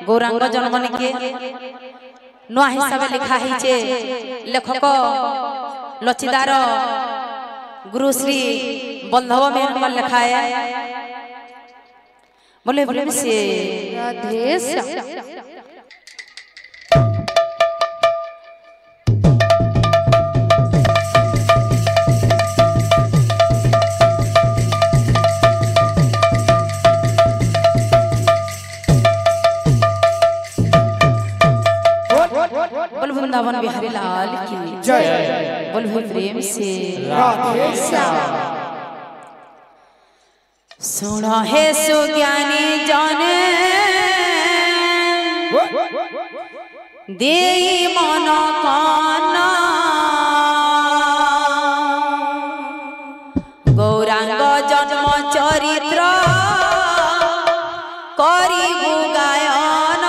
गौरांग जन्मनि के नुआ हिसाब लिखा है लेखक लचिदार गुरुश्री बल्लभ मेहर लिखा है बोले बोले से राधे श्याम वृंदावन बिहारी लाल की जय। बोल प्रेम से राधे श्याम। सुनो है सुज्ञानी जाने दे मन काना गौरांग जन्म चरित्र करिबु गायन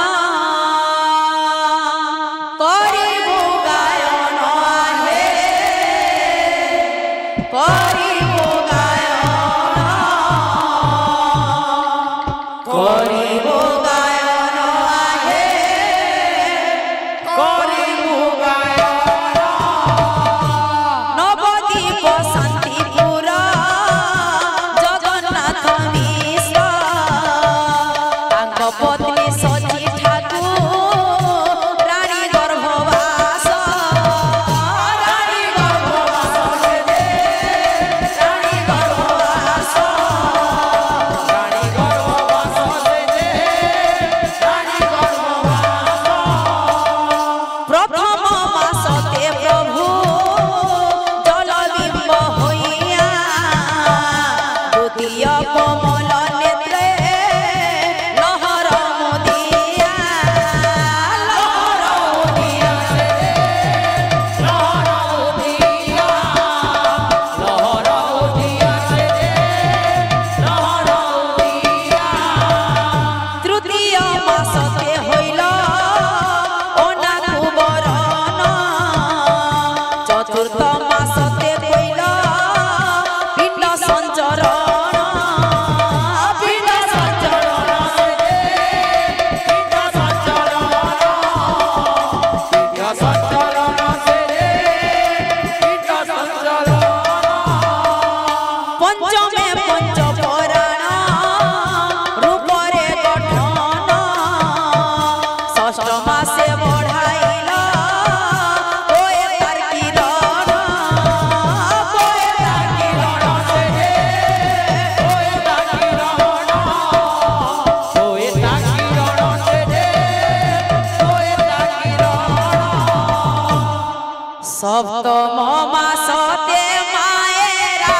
सप्तम मासते मायेरा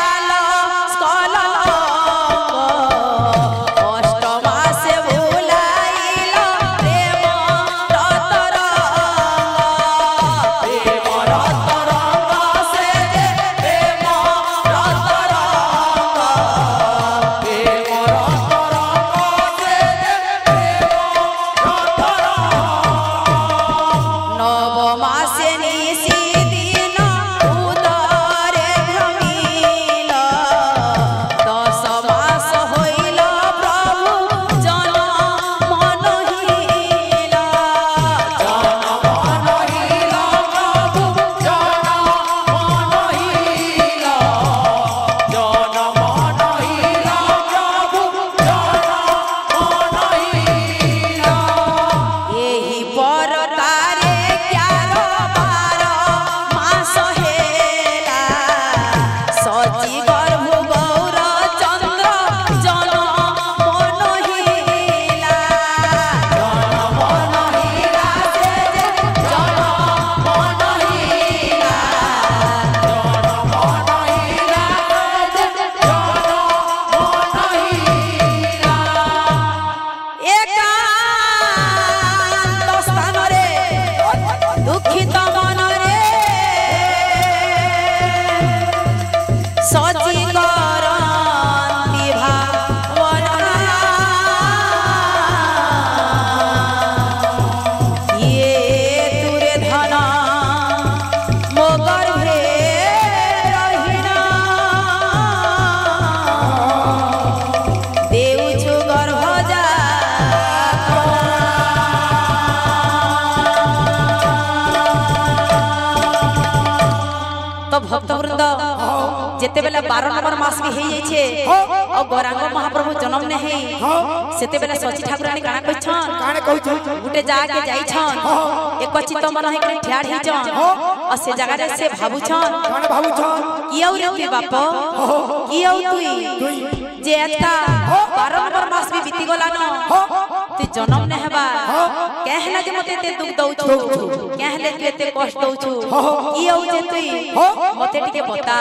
स्कल अष्टमासे भुलाइल प्रेम रतर से प्रेम रतर नवमासे निशी दिन भक्तवृंद जेते बेला 12 नंबर मास भी हे जाइछे और गौरांग महाप्रभु जन्म ने हे सेते बेला सची ठाकुरानी काना कहछन गुटे जाके जाइछन एक चित्त मन हे के ठाड़ हे जन और से जगह रे से भाबुछन कियौ रे के बाप कियौ तुई जे एता 12 नंबर मास भी बीती गला न ते जन्म ने हेबा कहला जे मते ते दुख दउछु कहले तू एते कष्ट दउछु कियौ जे तुई मते टिके बता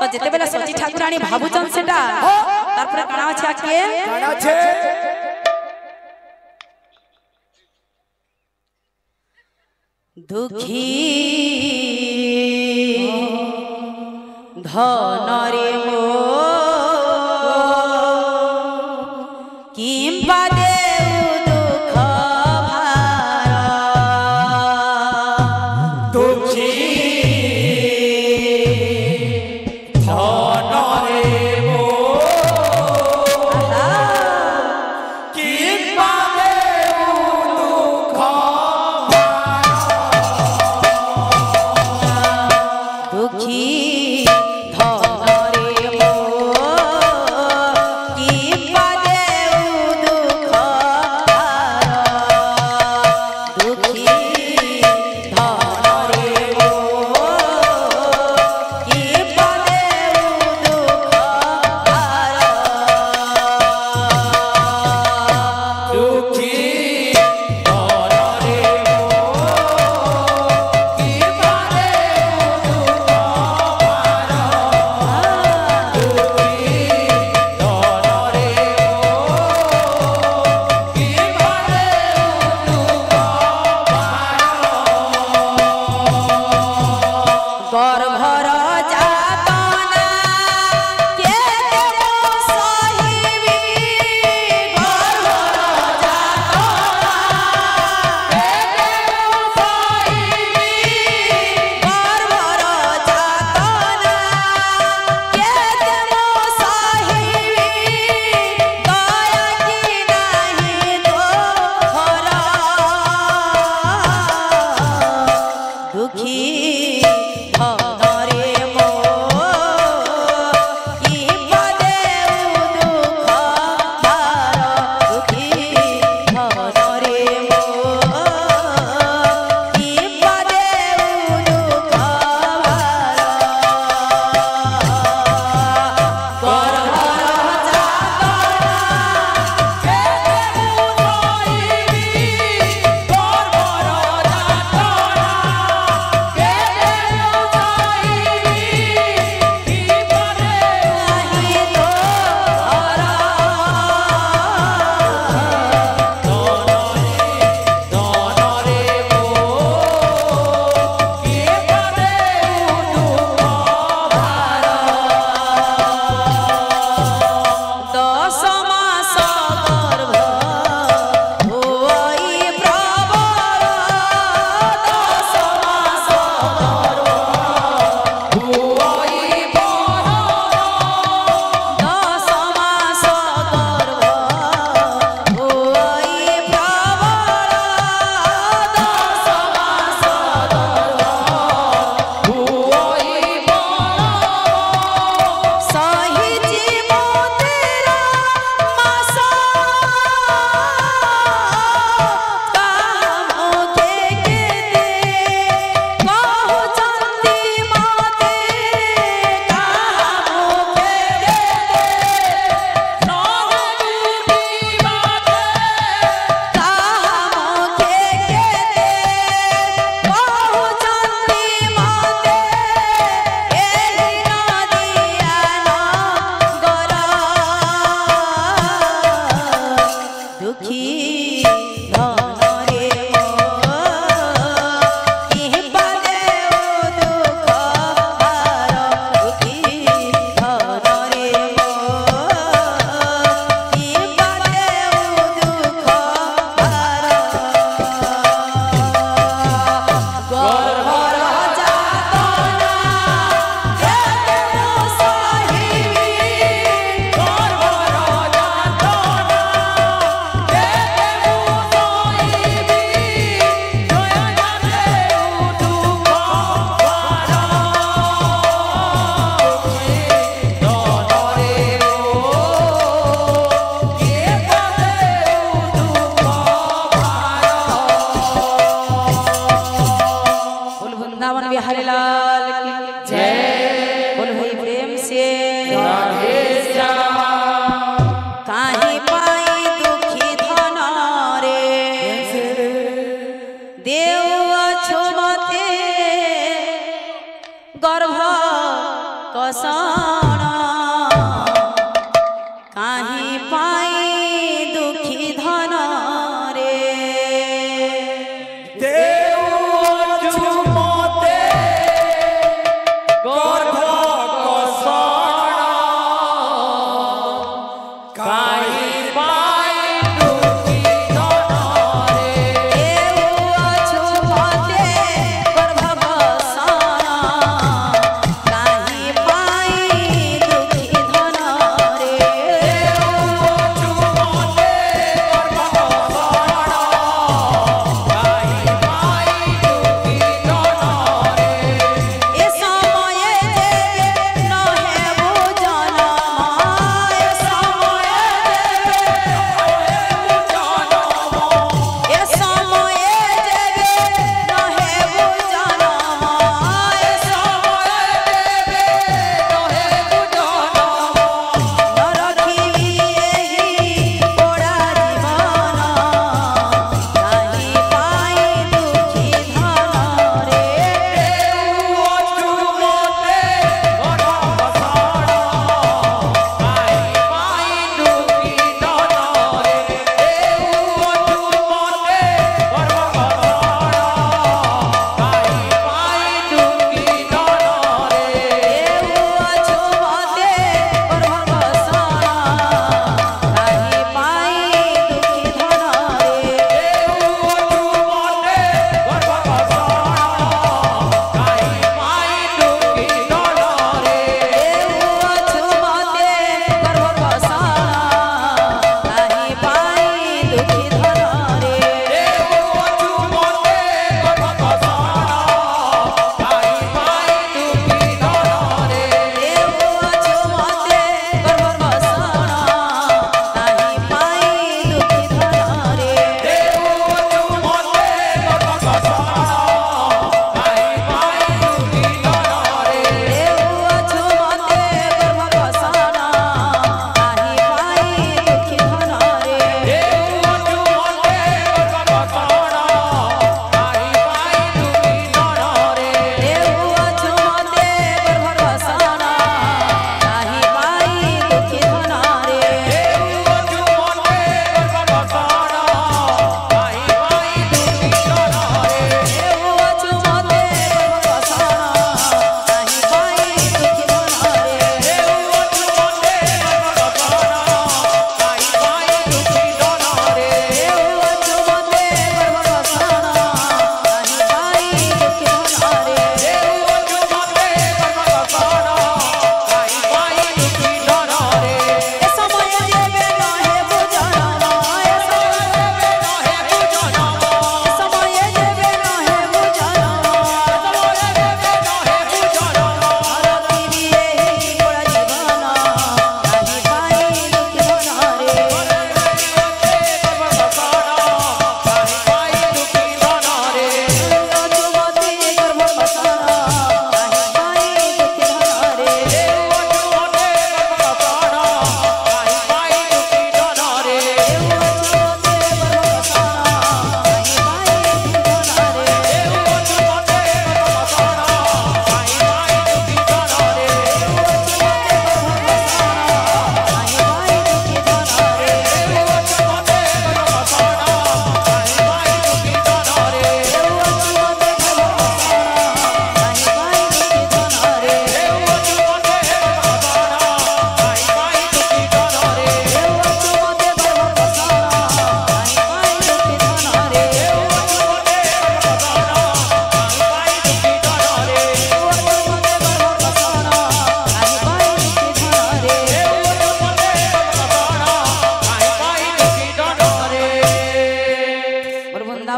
तो जेते बेला सची ठाकुरानी भाबुचन सेटा तार पर काना अछि आके काना छे दुखी धन रे मो किंबा देउ दुख भार दुखी धन रे मो किंबा देउ दुख दुखी धन रे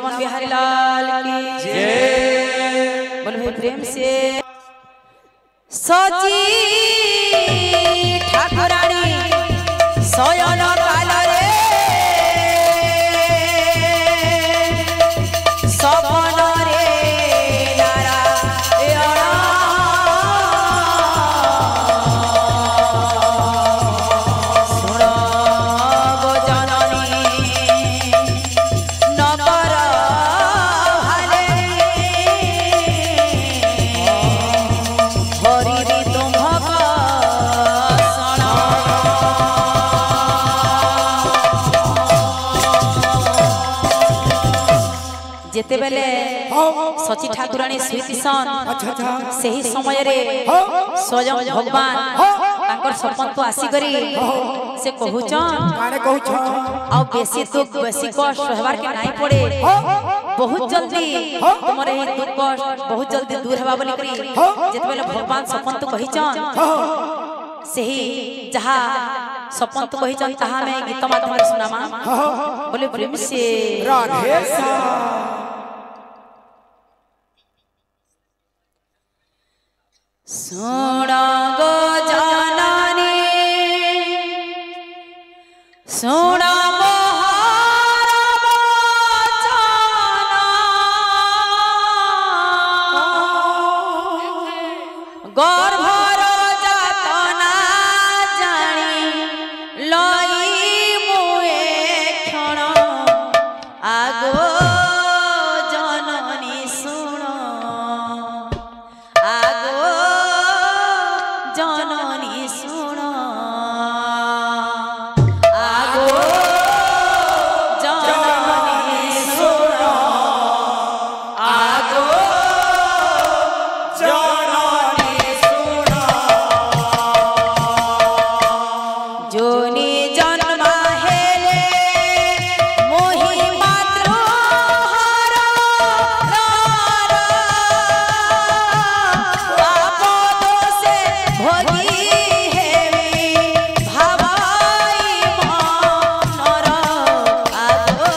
वृंदावन बिहारी लाल की जय। बोल भाई प्रेम से सची ठाकुरानी सोयन काल रे सपन रे नारायण सुन गो जननी नगर हाले हरि तुम्हक जेते बेले सची ठाकुरानी सुईतिसन से ही समय रे स्वयं भगवान ताकर सपन तो आसी करी से कहूचन काने कहूचन आ बेसी दुख बेसी कष्ट सहबार के नाही पड़े बहुत जल्दी तुमरे ही दुख कष्ट बहुत जल्दी दूर हेबा बोली करी जेते बेले भगवान सपन तो कहिचन से ही जहा सपन तो कहिचन ताहा में गीत माध्यम रे सुनामा बोले प्रेम से राधे सा सुन गो जननी सुन मोहर वचन गर्भर जातना जानी लई मुए क्षण आगो जननी सुन आगो जननी सुन आगो जननी सुन आगो जननी सुन जोनी जन्म हेले मोहि मातृहर पाप दोषे भोगी हेवी भावाई मनर आगो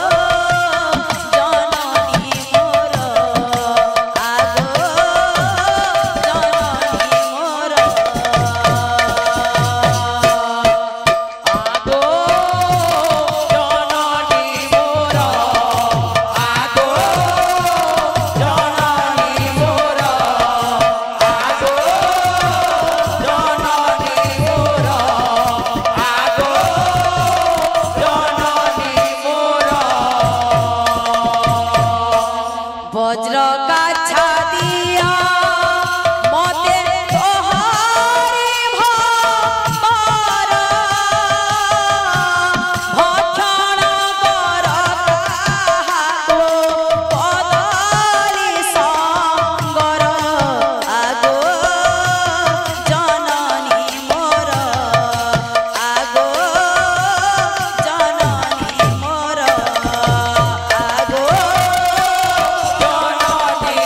जननी मोर आगो जननी मोर आगो जननी मोर आगो जननी मोर आगो जननी मोर आगो जननी मोर वज्र काछा दिया मते तोहारी भवर भक्षण कर काहाको पदली संगर आगो जननी मोर आगो जननी मोर आगो जननी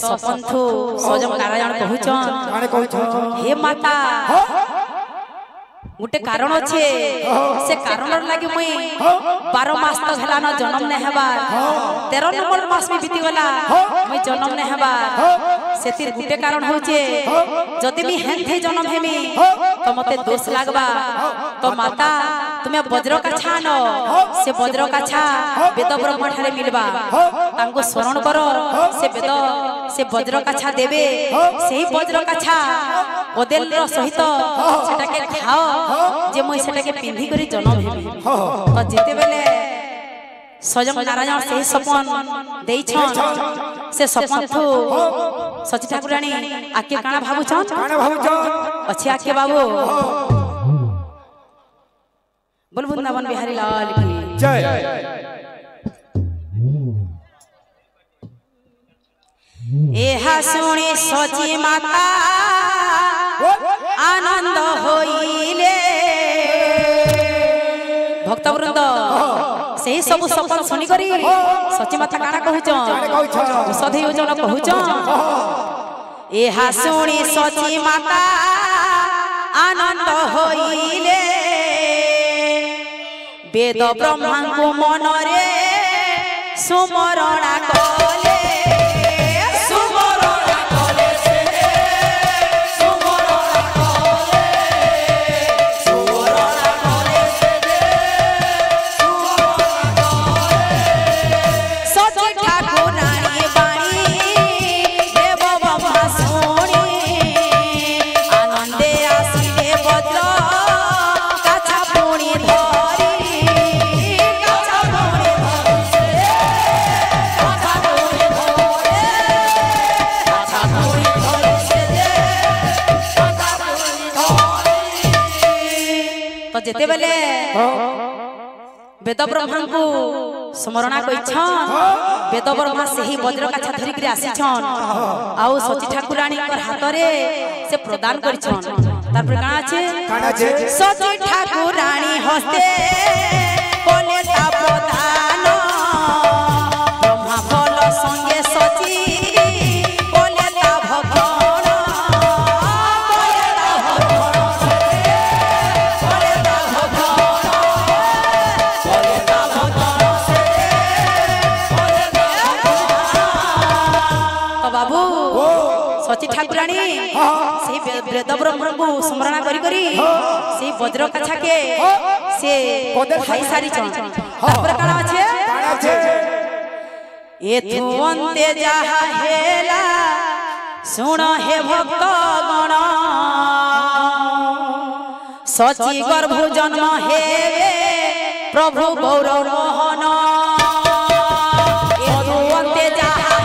सपंथु स्वयं नारायण कहूचन हे माता गोटे कारण अच्छे से कारण लगे मुई 12 मास तो हेला न जन्म ने हेबार 13 नंबर मास में बीती गला मुई जन्म ने हेबार सेतिर गोटे कारण होचे जदि मी हेंथे जन्म हेमी तो मते दोष लागबा तो माता तुम्हें वज्र काछा न से वज्र काछा वेद ब्रह्म ठारे मिलबा तांको शरण करो से वेद से वज्र काछा देबे सेही वज्र काछा ओदेल रो सहित सेटा के खाओ जे मुई सेटा के पिंधी करी जन्म हेबी तो जेते बेले स्वयं नारायण से सपन देइछन से सपन थु सची ठाकुरानी आके काना भाबुछन अच्छे आके बाबू बोल वृंदावन बिहारी लाल की जय एहा सुनी सची माता आनंद होइले भक्तवृंद सेही सब सपन सुनी करी सची माता काना कहूचन सधै ओजन कहूचन एहा सुनी सची माता आनंद होइले वेद ब्रह्मा को मनरे सुमरणा कले जेते बेले वेद ब्रह्मा को स्मरणा कइछन वेद ब्रह्मा सेही वज्र काछा धरि के आसीछन आउ सची ठाकुरानी कर हाथ रे से प्रदान करिछन तापर काना छे सची ठाकुरानी हस्ते कोले ता प्रदान ब्रह्मा फल संगे सची कोले ता भगवान सची ठाकुरानी से वेद ब्रह्म को स्मरणा करी करी से वज्र काछा के से खाई सारी छन तापर काना আছে एथु अन्ते जाहा हेला सुन हे भक्त गण सची गर्भ जन्म हेवे प्रभु गौरव मोहन एथु अन्ते जाहा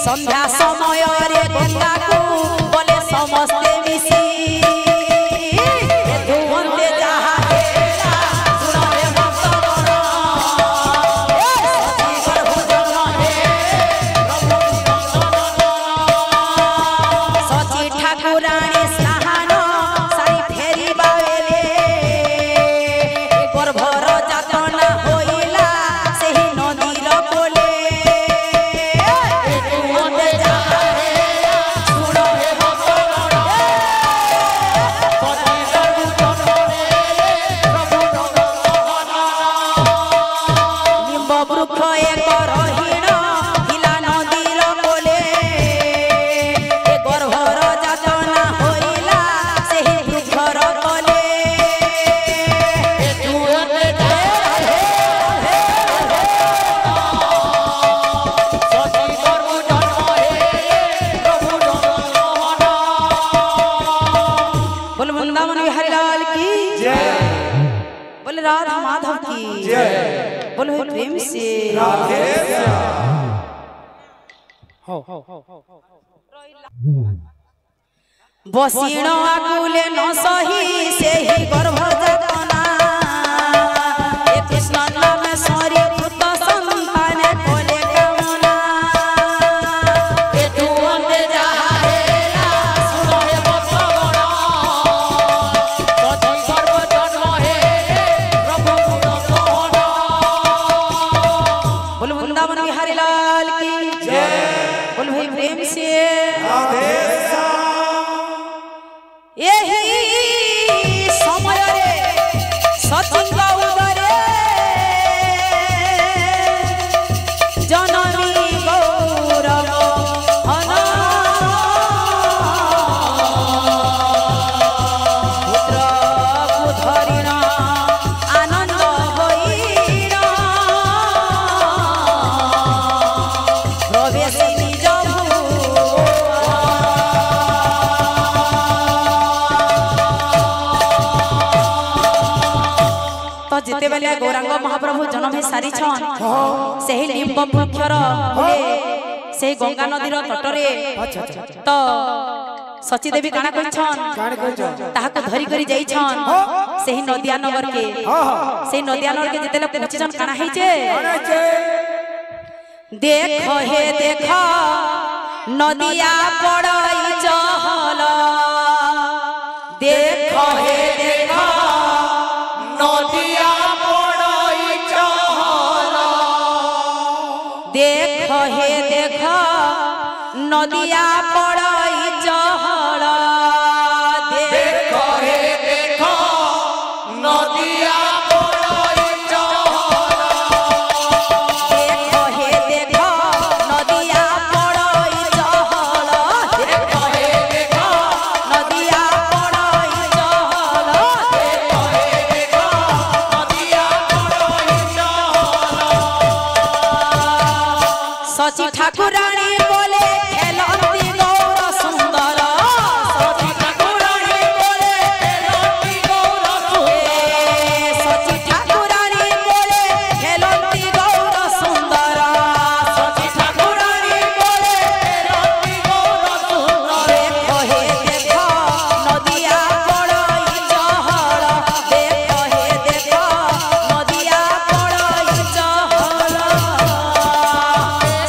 संध्या समय रे गंगा को बोले समस्ते मिसी धुवंते जहा हेला सुन हे भक्तगण सची गर्भ जन्म हे सची ठाकुरानी स्नान सारी फेरी बावेले गर्भर जातना होइला सेही नदीर कोले प्रेम से बसीण आकुले न सही से ही गर्भ जतना ए कृष्ण नाम सरी पुत संतान कोले कामना ए तू अंधे जाहेला सुनो हे बसवण तोती गर्भ जन्म हे प्रभु गुण सोहन बोल वृंदावन बिहारी लाल की जय बोल भाई प्रेम से यही समय रे सचिंग उदरे जननी गौरव पुत्र धरिण आनंद होइण प्रवेश निज तो जिते बेले गौरांग महाप्रभु जन्म सारी छन सेही लिंब वृक्षर बोले सेही गंगा नदीर तटरे तो सची देवी काना कहिछन ताहाको धरी करी जाई छन सेही नदिया नगर के सेही नदिया नगर के जितेले पहुंचीछन काना heiche देख हे देख नदिया पड़ई चहल देख हे देख नदिया पड़ई चहल देख हे देख नदिया पड़ई चहल देख हे देख नदिया पड़ई चहल देख हे देख नदिया पड़ई चहल देख हे देख नदिया पड़ई चहल देख हे देख नदिया पड़ई चहल सची ठाकुरानी बोले खेलती गौर सुंदर सची ठाकुरानी बोले खेलती गौर सुंदर सची ठाकुरानी बोले खेलती गौर सुंदर सची ठाकुरानी बोले खेलती गौर सुंदर देख हे देख नदिया पड़ई चहल देख हे देख नदिया पड़ई चहल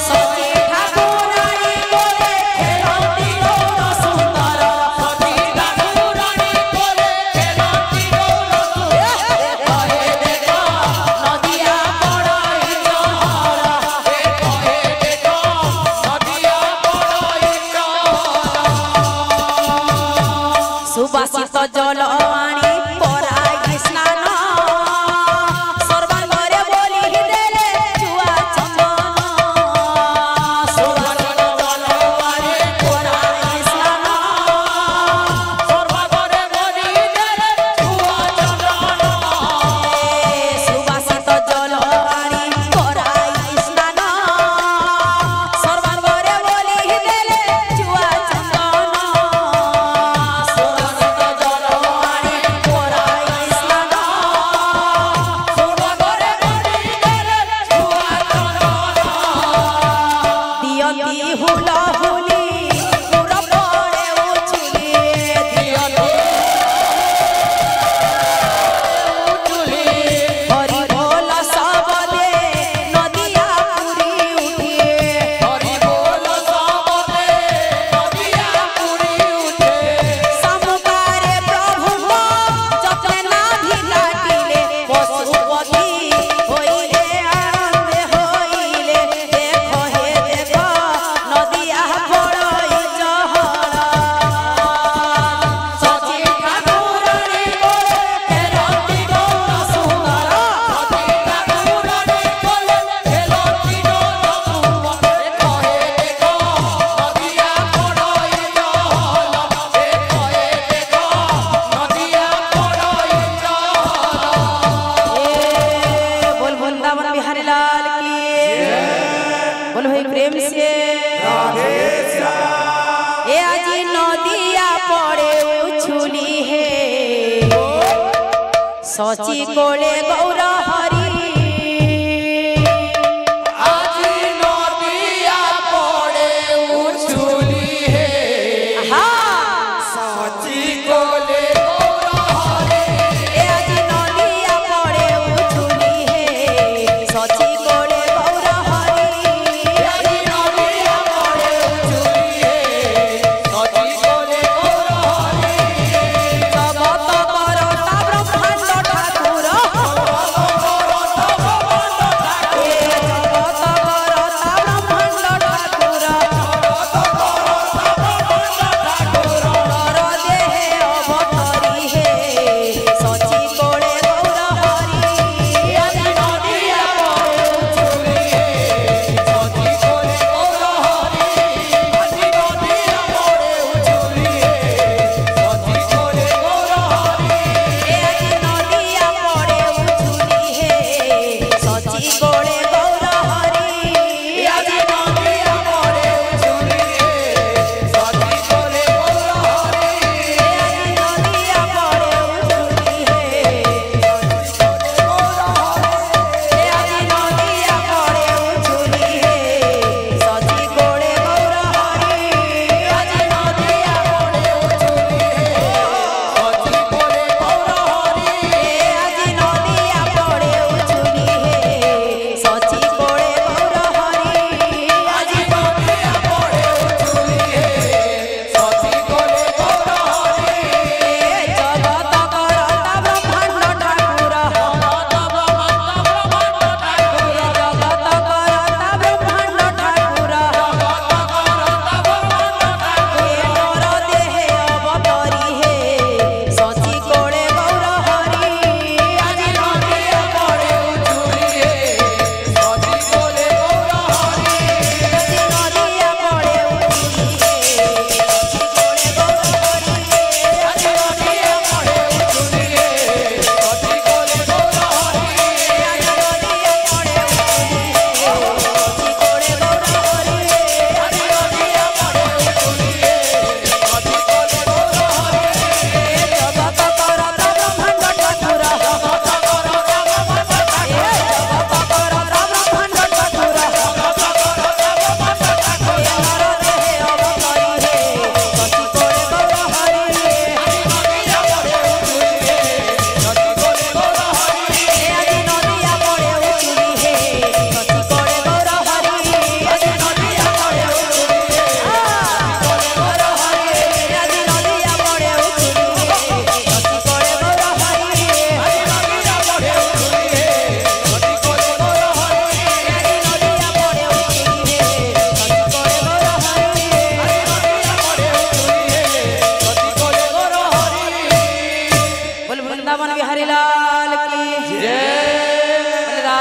सची ठाकुरानी बोले खेलती गौर सुंदर सची ठाकुरानी बोले खेलती गौर सुंदर देख हे देख नदिया पड़ई चहल देख हे देख नदिया पड़ई चहल सुबासित जल आनी पराई स्नान सर्वांगरे बोली देले चुआ चंदन सुबासित जल आनी पराई स्नान सर्वगरे बोली देले छुआ चंदन सुबासित जल आनी पराई स्नान सर्वांगरे बोली देले चुआ चंदन सुबासित जल आनी पराई स्नान सर्वगरे बोली देले छुआ चंदन दियती हुला हुली पूरा पड़े उछली हरि बोल सब दे नदिया पूरी उठी हरि बोल सबदे नदिया पूरी उठे समुकारे प्रभु जपे नाभि काटिले पशुपति होइले आनंद होइले देख हे देख नदिया पड़ई चहल सची ठाकुरानी बोले खेलती गौर सुंदर सची ठाकुरानी बोले खेलती गौर सुंदर देख हे देख नदिया पड़ई चहल देख हे देख नदिया पड़ई चहल बोल वृंदावन बिहारी लाल की बोल भाई प्रेम से ए आजी नदिया पड़े उछुली हे सची कोले गौर हरी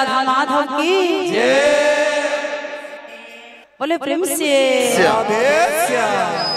राधा माधव की बोले प्रेम से श्याम